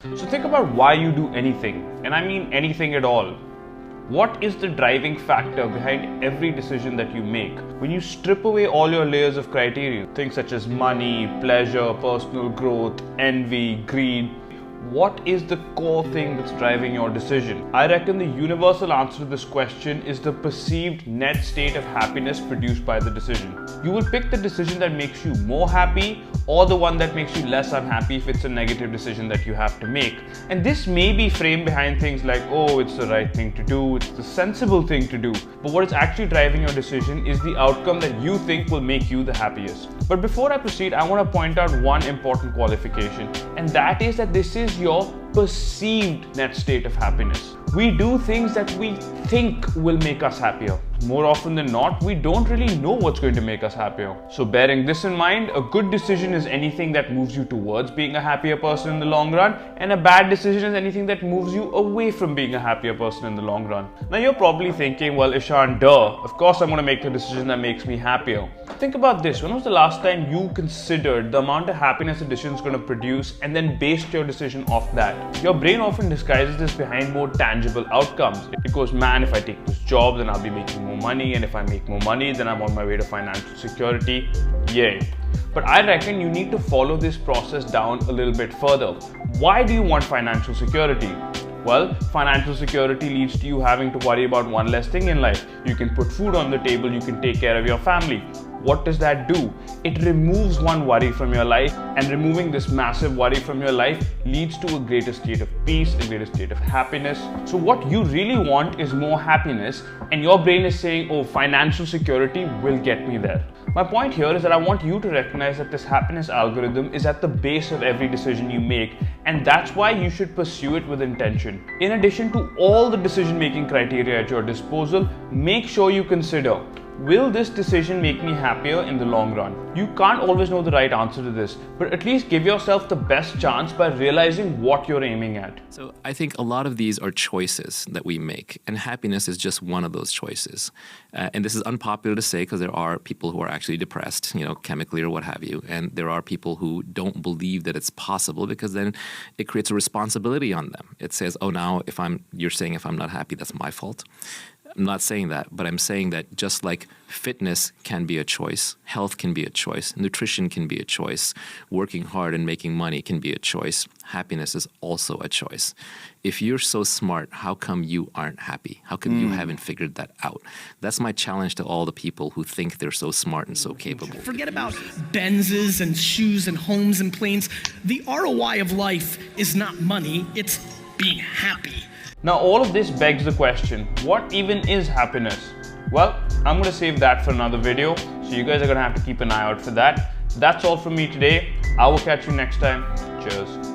So think about why you do anything, and I mean anything at all. What is the driving factor behind every decision that you make? When you strip away all your layers of criteria, things such as money, pleasure, personal growth, envy, greed, what is the core thing that's driving your decision? I reckon the universal answer to this question is the perceived net state of happiness produced by the decision. You will pick the decision that makes you more happy or the one that makes you less unhappy if it's a negative decision that you have to make. And this may be framed behind things like, oh, it's the right thing to do, it's the sensible thing to do. But what is actually driving your decision is the outcome that you think will make you the happiest. But before I proceed, I want to point out one important qualification, and that is that this is your perceived net state of happiness. We do things that we think will make us happier. More often than not, we don't really know what's going to make us happier. So bearing this in mind, a good decision is anything that moves you towards being a happier person in the long run, and a bad decision is anything that moves you away from being a happier person in the long run. Now you're probably thinking, well, Ishan, duh, of course I'm going to make the decision that makes me happier. Think about this. When was the last time you considered the amount of happiness a decision is going to produce and then based your decision off that? Your brain often disguises this behind more tangible outcomes. It goes, man, if I take this job, then I'll be making more money, and if I make more money, then I'm on my way to financial security. Yay. But I reckon you need to follow this process down a little bit further. Why do you want financial security? Well, financial security leads to you having to worry about one less thing in life. You can put food on the table, you can take care of your family. What does that do? It removes one worry from your life, and removing this massive worry from your life leads to a greater state of peace, a greater state of happiness. So what you really want is more happiness, and your brain is saying, oh, financial security will get me there. My point here is that I want you to recognize that this happiness algorithm is at the base of every decision you make, and that's why you should pursue it with intention. In addition to all the decision-making criteria at your disposal, make sure you consider, will this decision make me happier in the long run? You can't always know the right answer to this, but at least give yourself the best chance by realizing what you're aiming at. So I think a lot of these are choices that we make, and happiness is just one of those choices. And this is unpopular to say because there are people who are actually depressed, chemically or what have you, and there are people who don't believe that it's possible because then it creates a responsibility on them. It says, oh, now you're saying if I'm not happy, that's my fault. I'm not saying that, but I'm saying that just like fitness can be a choice, health can be a choice, nutrition can be a choice, working hard and making money can be a choice, happiness is also a choice. If you're so smart, how come you aren't happy? How come you haven't figured that out? That's my challenge to all the people who think they're so smart and so capable. Forget about Benzes and shoes and homes and planes. The ROI of life is not money, it's being happy. Now all of this begs the question, what even is happiness? Well, I'm going to save that for another video, so you guys are going to have to keep an eye out for that. That's all from me today. I will catch you next time. Cheers.